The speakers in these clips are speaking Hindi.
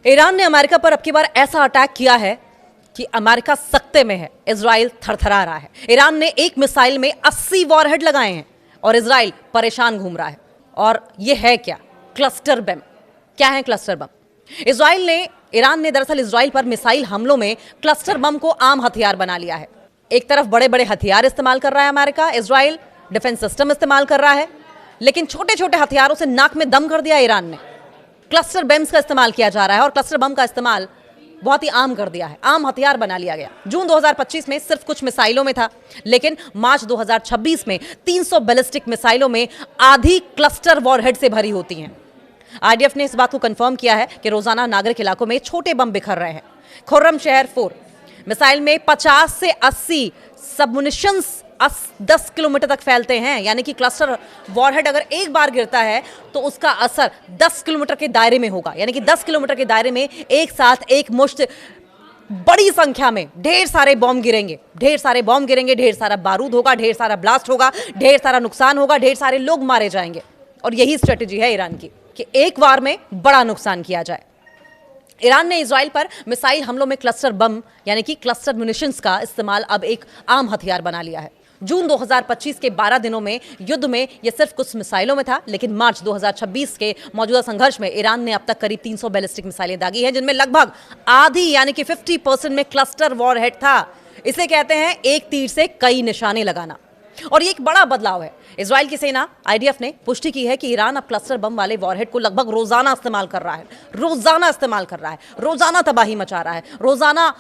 ईरान ने अमेरिका पर अब की बार ऐसा अटैक किया है कि अमेरिका सख्ते में है, इजराइल थरथरा रहा है। ईरान ने एक मिसाइल में 80 वॉरहेड लगाए हैं और इजराइल परेशान घूम रहा है। और यह है क्या? Cluster bomb. क्या है क्लस्टर बम? ईरान ने दरअसल इजराइल पर मिसाइल हमलों में क्लस्टर बम को आम हथियार बना लिया है। एक तरफ बड़े बड़े हथियार इस्तेमाल कर रहा है अमेरिका, इजराइल डिफेंस सिस्टम इस्तेमाल कर रहा है, लेकिन छोटे छोटे हथियारों से नाक में दम कर दिया ईरान ने। क्लस्टर बम्स का इस्तेमाल किया जा रहा है और क्लस्टर बम का इस्तेमाल बहुत ही आम कर दिया है, आम हथियार बना लिया गया। जून 2025 में सिर्फ कुछ मिसाइलों में था, लेकिन मार्च 2026 में 300 बैलिस्टिक मिसाइलों में आधी क्लस्टर वॉरहेड से भरी होती हैं। आईडीएफ ने इस बात को कंफर्म किया है कि रोजाना नागरिक इलाकों में छोटे बम बिखर रहे हैं। खुर्रम शहर 4 मिसाइल में 50 से 80 सबमुनिशंस 10 किलोमीटर तक फैलते हैं, यानी कि क्लस्टर वॉरहेड अगर एक बार गिरता है तो उसका असर 10 किलोमीटर के दायरे में होगा, यानी कि 10 किलोमीटर के दायरे में एक साथ एक मुश्त बड़ी संख्या में ढेर सारे बॉम्ब गिरेंगे, ढेर सारा बारूद होगा, ढेर सारा ब्लास्ट होगा, ढेर सारा नुकसान होगा, ढेर सारे लोग मारे जाएंगे। और यही स्ट्रेटेजी है ईरान की कि एक बार में बड़ा नुकसान किया जाए। ईरान ने इजराइल पर मिसाइल हमलों में क्लस्टर बम यानी कि क्लस्टर म्यूनिशंस का इस्तेमाल अब एक आम हथियार बना लिया है। जून 2025 के 12 दिनों में युद्ध में यह सिर्फ कुछ मिसाइलों में था, लेकिन मार्च 2026 के मौजूदा संघर्ष में ईरान ने अब तक करीब 300 बैलिस्टिक मिसाइलें दागी हैं, जिनमें लगभग आधी यानी कि 50% में क्लस्टर वॉरहेड था। इसे कहते हैं एक तीर से कई निशाने लगाना। और ये एक बड़ा बदलाव है। इजराइल की सेना आईडीएफ ने पुष्टि की है कि ईरान अब क्लस्टर बम वाले वॉरहेड को लगभग रोजाना इस्तेमाल कर रहा है, रोजाना तबाही मचा रहा है, रोजाना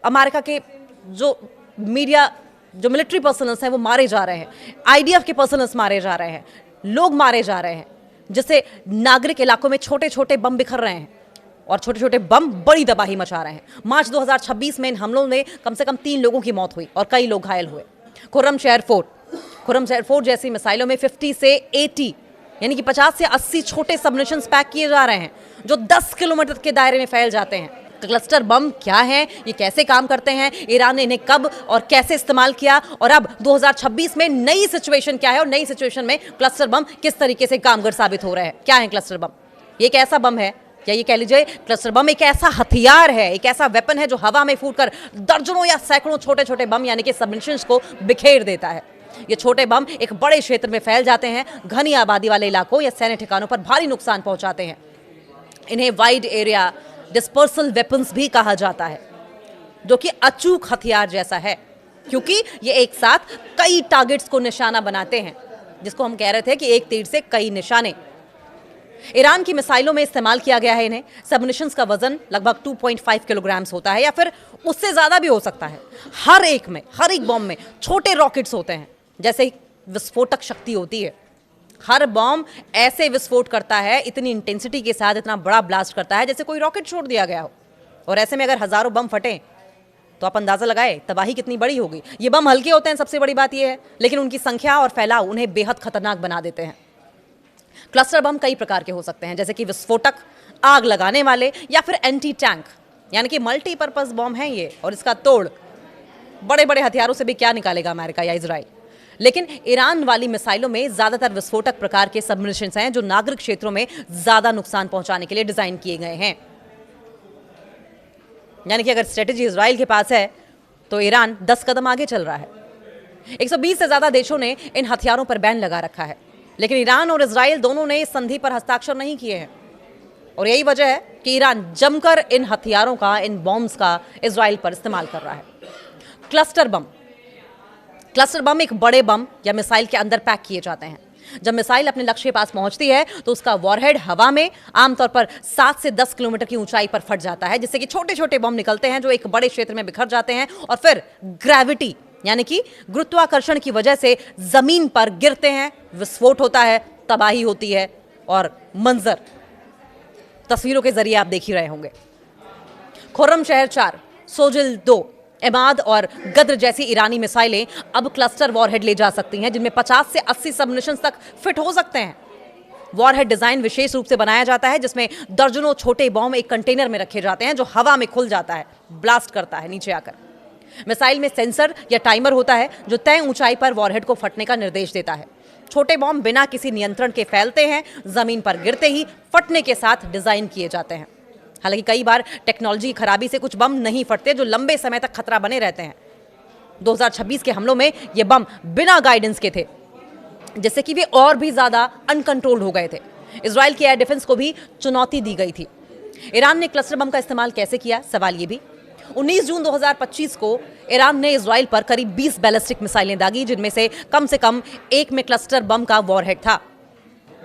अमेरिका के जो मिलिट्री पर्सनल्स हैं वो मारे जा रहे हैं, आईडीएफ के पर्सनल्स मारे जा रहे हैं, लोग मारे जा रहे हैं, जिससे नागरिक इलाकों में छोटे छोटे बम बिखर रहे हैं और छोटे छोटे बम बड़ी तबाही मचा रहे हैं। मार्च 2026 में इन हमलों में कम से कम 3 लोगों की मौत हुई और कई लोग घायल हुए। खुर्रम शहर 4 जैसी मिसाइलों में 50 से 80 यानी कि 50 से 80 छोटे सबमिशंस पैक किए जा रहे हैं जो 10 किलोमीटर के दायरे में फैल जाते हैं। क्लस्टर बम क्या है, ये कैसे काम करते हैं, ईरान ने इन्हें कब और कैसे इस्तेमाल किया, और अब 2026 में नई सिचुएशन क्या है और नई सिचुएशन में क्लस्टर बम किस तरीके से कामगर साबित हो रहे हैं। क्या है क्लस्टर बम? ये एक ऐसा बम है, या ये कह लीजिए क्लस्टर बम एक ऐसा हथियार है, एक ऐसा वेपन है जो हवा में फूटकर दर्जनों या सैकड़ों छोटे छोटे बम यानी कि सबमिशंस को बिखेर देता है। ये छोटे बम एक बड़े क्षेत्र में फैल जाते हैं, घनी आबादी वाले इलाकों या सैन्य ठिकानों पर भारी नुकसान पहुंचाते हैं। इन्हें वाइड एरिया डिस्पर्सल वेपन्स भी कहा जाता है, जो कि अचूक हथियार जैसा है, क्योंकि ये एक साथ कई टारगेट्स को निशाना बनाते हैं, जिसको हम कह रहे थे कि एक तीर से कई निशाने। ईरान की मिसाइलों में इस्तेमाल किया गया है इन्हें। सबमिशंस का वजन लगभग 2.5 किलोग्राम्स होता है या फिर उससे ज्यादा भी हो सकता है। हर एक बॉम्ब में छोटे रॉकेट्स होते हैं, जैसे विस्फोटक शक्ति होती है। हर बॉम्ब ऐसे विस्फोट करता है, इतनी इंटेंसिटी के साथ इतना बड़ा ब्लास्ट करता है जैसे कोई रॉकेट छोड़ दिया गया हो। और ऐसे में अगर हजारों बम फटे तो आप अंदाजा लगाए तबाही कितनी बड़ी होगी। ये बम हल्के होते हैं, सबसे बड़ी बात यह है, लेकिन उनकी संख्या और फैलाव उन्हें बेहद खतरनाक बना देते हैं। क्लस्टर बम कई प्रकार के हो सकते हैं, जैसे कि विस्फोटक, आग लगाने वाले या फिर एंटी टैंक, यानी कि मल्टीपर्पज बम है ये। और इसका तोड़ बड़े बड़े हथियारों से भी क्या निकालेगा अमेरिका या इजराइल। लेकिन ईरान वाली मिसाइलों में ज्यादातर विस्फोटक प्रकार के सबमरीशंस हैं जो नागरिक क्षेत्रों में ज्यादा नुकसान पहुंचाने के लिए डिजाइन किए गए हैं। यानी कि अगर स्ट्रेटेजी इजराइल के पास है तो ईरान 10 कदम आगे चल रहा है। 120 से ज्यादा देशों ने इन हथियारों पर बैन लगा रखा है, लेकिन ईरान और इजराइल दोनों ने इस संधि पर हस्ताक्षर नहीं किए हैं। और यही वजह है कि ईरान जमकर इन हथियारों का, इन बॉम्ब्स का इजराइल पर इस्तेमाल कर रहा है। क्लस्टर बम एक बड़े बम या मिसाइल के अंदर पैक किए जाते हैं। जब मिसाइल अपने लक्ष्य के पास पहुंचती है तो उसका वॉरहेड हवा में आमतौर पर 7 से 10 किलोमीटर की ऊंचाई पर फट जाता है, जिससे कि छोटे छोटे बम निकलते हैं जो एक बड़े क्षेत्र में बिखर जाते हैं और फिर ग्रेविटी यानी कि गुरुत्वाकर्षण की वजह से जमीन पर गिरते हैं, विस्फोट होता है, तबाही होती है। और मंजर तस्वीरों के जरिए आप देख ही रहे होंगे। खुर्रम शहर 4, सोजिल 2, एमाद और गद्र जैसी ईरानी मिसाइलें अब क्लस्टर वॉरहेड ले जा सकती हैं, जिनमें 50 से 80 सबमिशंस तक फिट हो सकते हैं। वॉरहेड डिजाइन विशेष रूप से बनाया जाता है, जिसमें दर्जनों छोटे बॉम्ब एक कंटेनर में रखे जाते हैं जो हवा में खुल जाता है, ब्लास्ट करता है नीचे आकर। मिसाइल में सेंसर या टाइमर होता है जो तय ऊंचाई पर वॉरहेड को फटने का निर्देश देता है। छोटे बॉम्ब बिना किसी नियंत्रण के फैलते हैं, जमीन पर गिरते ही फटने के साथ डिजाइन किए जाते हैं। हालांकि कई बार टेक्नोलॉजी की खराबी से कुछ बम नहीं फटते जो लंबे समय तक खतरा बने रहते हैं। 2026 के हमलों में ये बम बिना गाइडेंस के थे, जिससे कि वे और भी ज्यादा अनकंट्रोल्ड हो गए थे। इजराइल की एयर डिफेंस को भी चुनौती दी गई थी। ईरान ने क्लस्टर बम का इस्तेमाल कैसे किया, सवाल ये भी। 19 जून 2025 को ईरान ने इजराइल पर करीब 20 बैलिस्टिक मिसाइलें दागी, जिनमें से कम एक में क्लस्टर बम का वॉरहेड था।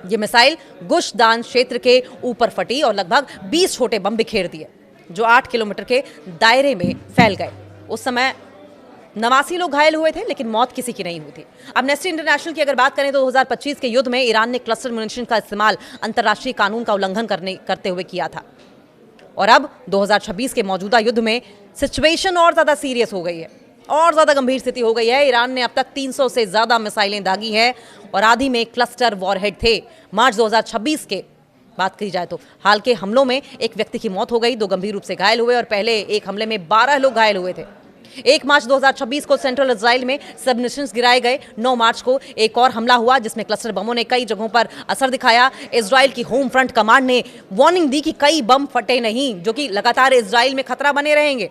ये मिसाइल गुशदान क्षेत्र के ऊपर फटी और लगभग 20 छोटे बम बिखेर दिए, जो 8 किलोमीटर के दायरे में फैल गए। उस समय 89 लोग घायल हुए थे, लेकिन मौत किसी की नहीं हुई थी। एम्नेस्टी इंटरनेशनल की अगर बात करें तो 2025 के युद्ध में ईरान ने क्लस्टर म्यूनिशन का इस्तेमाल अंतर्राष्ट्रीय कानून का उल्लंघन करते हुए किया था। और अब 2026 के मौजूदा युद्ध में सिचुएशन और ज्यादा सीरियस हो गई है, और ज्यादा गंभीर स्थिति हो गई है। ईरान ने अब तक 300 से ज्यादा मिसाइलें दागी हैं और आधी में क्लस्टर वॉरहेड थे। मार्च 2026 के बात की जाए तो हाल के हमलों में एक व्यक्ति की मौत हो गई, 2 गंभीर रूप से घायल हुए और पहले एक हमले में 12 लोग घायल हुए थे। 1 मार्च 2026 को सेंट्रल इजराइल में सबमरीन्स गिराए गए। 9 मार्च को एक और हमला हुआ जिसमें क्लस्टर बमों ने कई जगहों पर असर दिखाया। इजराइल की होम फ्रंट कमांड ने वार्निंग दी कि कई बम फटे नहीं, जो कि लगातार इजराइल में खतरा बने रहेंगे,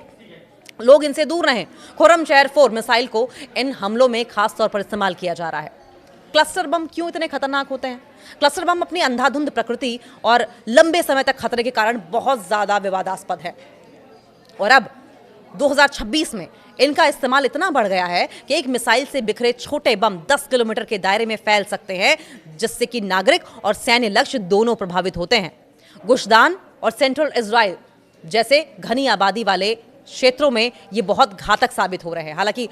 लोग इनसे दूर रहें। खुर्रम शहर 4 मिसाइल को इन हमलों में खास तौर पर इस्तेमाल किया जा रहा है। क्लस्टर बम क्यों इतने खतरनाक होते हैं? क्लस्टर बम अपनी अंधाधुंध प्रकृति और लंबे समय तक खतरे के कारण बहुत ज्यादा विवादास्पद है। और अब 2026 में इनका इस्तेमाल इतना बढ़ गया है कि एक मिसाइल से बिखरे छोटे बम 10 किलोमीटर के दायरे में फैल सकते हैं, जिससे कि नागरिक और सैन्य लक्ष्य दोनों प्रभावित होते हैं। गुशदान और सेंट्रल इजराइल जैसे घनी आबादी वाले क्षेत्रों में ये बहुत घातक साबित हो रहे हैं। हालांकि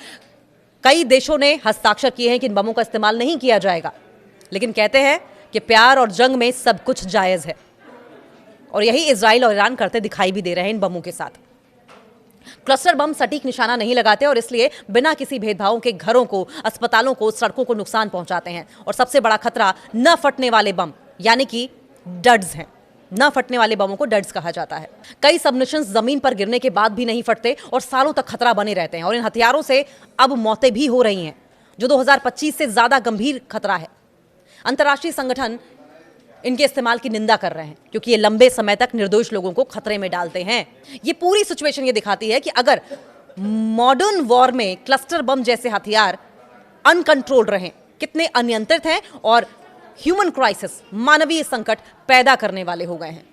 कई देशों ने हस्ताक्षर किए हैं कि इन बमों का इस्तेमाल नहीं किया जाएगा, लेकिन कहते हैं कि प्यार और जंग में सब कुछ जायज है, और यही इजराइल और ईरान करते दिखाई भी दे रहे हैं इन बमों के साथ। क्लस्टर बम सटीक निशाना नहीं लगाते और इसलिए बिना किसी भेदभाव के घरों को, अस्पतालों को, सड़कों को नुकसान पहुंचाते हैं। और सबसे बड़ा खतरा न फटने वाले बम यानी कि डड्स हैं। न फटने वाले बमों को डड्स कहा जाता है। कई सबमरीन्स जमीन पर गिरने के बाद भी नहीं फटते और सालों तक खतरा बने रहते हैं, और इन हथियारों से अब मौतें भी हो रही हैं, जो 2025 से ज्यादा गंभीर खतरा है। अंतर्राष्ट्रीय संगठन इनके इस्तेमाल की निंदा कर रहे हैं, क्योंकि ये लंबे समय तक निर्दोष लोगों को खतरे में डालते हैं। ये पूरी सिचुएशन ये दिखाती है कि अगर मॉडर्न वॉर में क्लस्टर बम जैसे हथियार अनकंट्रोल्ड रहें, कितने अनियंत्रित हैं और ह्यूमन क्राइसिस, मानवीय संकट पैदा करने वाले हो गए हैं।